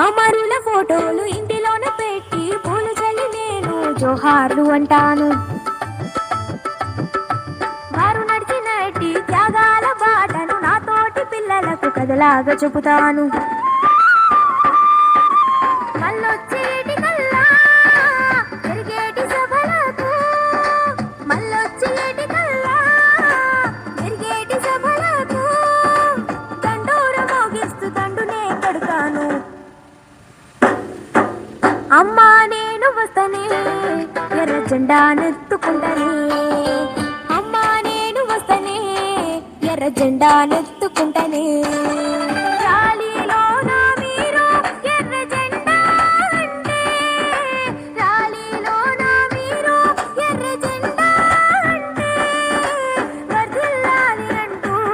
అమరుల ఫోటోలు ఇంటిలోన పెట్టి పూలు చల్లి నేను జోహార్లు అంటాను. వారు నడిచినట్టి త్యాగాల బాటను నాతోటి పిల్లలకు కథలాగా చెబుతాను. మళ్ళొచ్చేటి కల్లా తిరిగేటి సభలకు, మళ్ళొచ్చేటి కల్లా తిరిగేటి సభలకు దండోర మోగిస్తూ దండునే కడతాను. అమ్మా నేను వస్తనే ఎర్ర జెండా నెత్తుకుంటనే, అమ్మా నేను వస్తనే ఎర్ర జెండా నెత్తుకుంటనే.